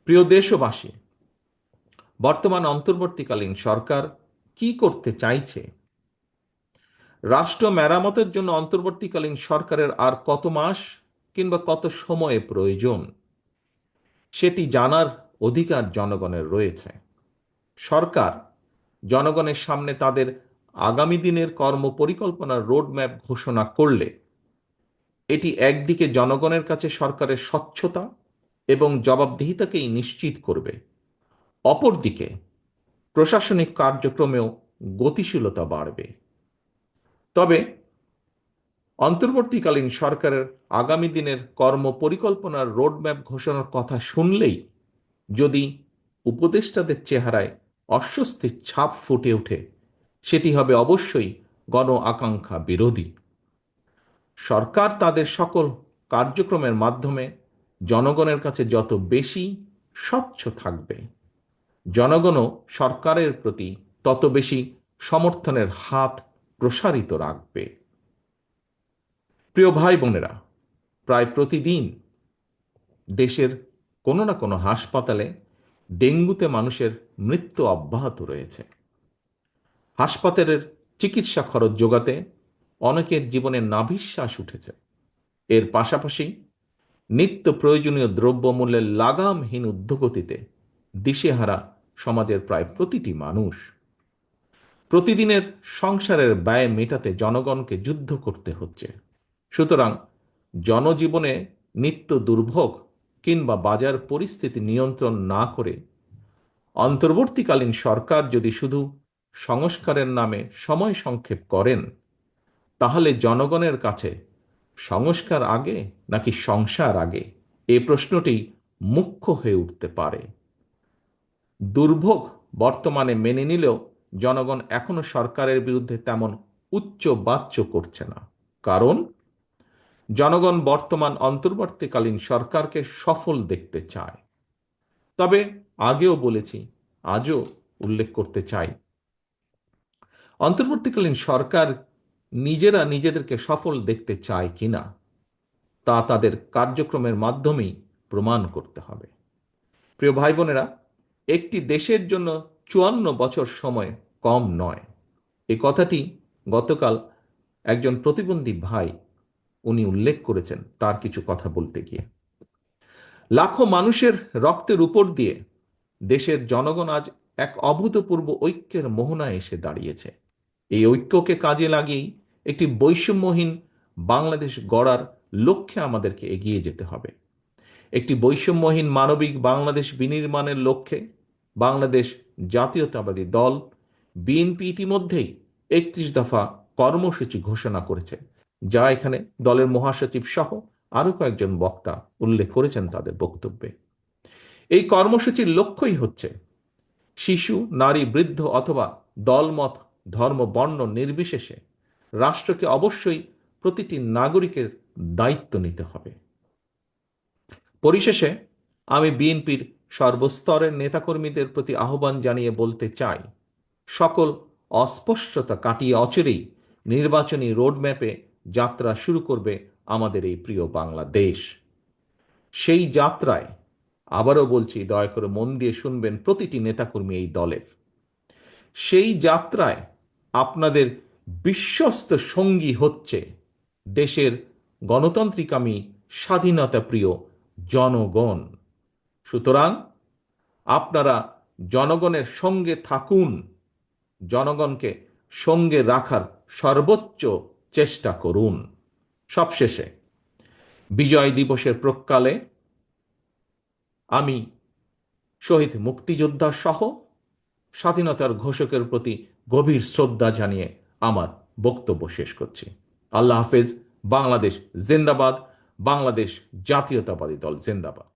প্রিয় দেশবাসী, বর্তমান অন্তর্বর্তীকালীন সরকার কি করতে চাইছে? রাষ্ট্র মেরামতের জন্য অন্তর্বর্তীকালীন সরকারের আর কত মাস কিংবা কত সময়ে প্রয়োজন, সেটি জানার অধিকার জনগণের রয়েছে। সরকার জনগণের সামনে তাদের আগামী দিনের কর্মপরিকল্পনার রোডম্যাপ ঘোষণা করলে এটি একদিকে জনগণের কাছে সরকারের স্বচ্ছতা এবং জবাবদিহিতাকেই নিশ্চিত করবে, অপরদিকে প্রশাসনিক কার্যক্রমেও গতিশীলতা বাড়বে। তবে অন্তর্বর্তীকালীন সরকারের আগামী দিনের কর্মপরিকল্পনার রোডম্যাপ ঘোষণার কথা শুনলেই যদি উপদেষ্টাদের চেহারায় অস্বস্তির ছাপ ফুটে ওঠে, সেটি হবে অবশ্যই গণ আকাঙ্ক্ষা বিরোধী। সরকার তাদের সকল কার্যক্রমের মাধ্যমে জনগণের কাছে যত বেশি স্বচ্ছ থাকবে, জনগণও সরকারের প্রতি তত বেশি সমর্থনের হাত প্রসারিত রাখবে। প্রিয় ভাই বোনেরা, প্রায় প্রতিদিন দেশের কোনো না কোনো হাসপাতালে ডেঙ্গুতে মানুষের মৃত্যু অব্যাহত রয়েছে। হাসপাতালের চিকিৎসা খরচ যোগাতে অনেকের জীবনে নাভিশ্বাস উঠেছে। এর পাশাপাশি নিত্য প্রয়োজনীয় দ্রব্যমূল্যের লাগামহীন ঊর্ধ্বগতিতে দিশেহারা সমাজের প্রায় প্রতিটি মানুষ। প্রতিদিনের সংসারের ব্যয় মেটাতে জনগণকে যুদ্ধ করতে হচ্ছে। সুতরাং জনজীবনে নিত্য দুর্ভোগ কিংবা বাজার পরিস্থিতি নিয়ন্ত্রণ না করে অন্তর্বর্তীকালীন সরকার যদি শুধু সংস্কারের নামে সময় সংক্ষেপ করেন, তাহলে জনগণের কাছে সংস্কার আগে নাকি সংসার আগে, এ প্রশ্নটি মুখ্য হয়ে উঠতে পারে। দুর্ভোগ বর্তমানে মেনে নিলেও জনগণ এখনো সরকারের বিরুদ্ধে তেমন উচ্চ বাচ্য করছে না, কারণ জনগণ বর্তমান অন্তর্বর্তীকালীন সরকারকে সফল দেখতে চায়। তবে আগেও বলেছি, আজও উল্লেখ করতে চাই, অন্তর্বর্তীকালীন সরকার নিজেরা নিজেদেরকে সফল দেখতে চায় কিনা তা তাদের কার্যক্রমের মাধ্যমেই প্রমাণ করতে হবে। প্রিয় ভাই বোনেরা, একটি দেশের জন্য 54 বছর সময় কম নয়। এ কথাটি গতকাল একজন প্রতিবন্ধী ভাই উনি উল্লেখ করেছেন তার কিছু কথা বলতে গিয়ে। লাখো মানুষের রক্তের উপর দিয়ে দেশের জনগণ আজ এক অভূতপূর্ব ঐক্যের মোহনায় এসে দাঁড়িয়েছে। এই ঐক্যকে কাজে লাগিয়েই একটি বৈষম্যহীন বাংলাদেশ গড়ার লক্ষ্যে আমাদেরকে এগিয়ে যেতে হবে। একটি বৈষম্যহীন মানবিক বাংলাদেশ বিনির্মাণের লক্ষ্যে বাংলাদেশ জাতীয়তাবাদী দল বিএনপি ইতিমধ্যেই 31 দফা কর্মসূচি ঘোষণা করেছে, যা এখানে দলের মহাসচিব সহ আরো কয়েকজন বক্তা উল্লেখ করেছেন তাদের বক্তব্যে। এই কর্মসূচির লক্ষ্যই হচ্ছে শিশু, নারী, বৃদ্ধ অথবা দলমত, ধর্ম, বর্ণ নির্বিশেষে রাষ্ট্রকে অবশ্যই প্রতিটি নাগরিকের দায়িত্ব নিতে হবে। পরিশেষে আমি বিএনপির সর্বস্তরের নেতাকর্মীদের প্রতি আহ্বান জানিয়ে বলতে চাই, সকল অস্পষ্টতা কাটিয়ে অচিরেই নির্বাচনী রোডম্যাপে যাত্রা শুরু করবে আমাদের এই প্রিয় বাংলাদেশ। সেই যাত্রায়, আবারও বলছি, দয়া করে মন দিয়ে শুনবেন প্রতিটি নেতাকর্মী এই দলের, সেই যাত্রায় আপনাদের বিশ্বস্ত সঙ্গী হচ্ছে দেশের গণতান্ত্রিকামী স্বাধীনতা প্রিয় জনগণ। সুতরাং আপনারা জনগণের সঙ্গে থাকুন, জনগণকে সঙ্গে রাখার সর্বোচ্চ চেষ্টা করুন। সবশেষে বিজয় দিবসের প্রাক্কালে আমি শহীদ মুক্তিযোদ্ধা সহ স্বাধীনতার ঘোষকের প্রতি গভীর শ্রদ্ধা জানিয়ে আমার বক্তব্য শেষ করছি। আল্লাহ হাফেজ। বাংলাদেশ জিন্দাবাদ। বাংলাদেশ জাতীয়তাবাদী দল জিন্দাবাদ।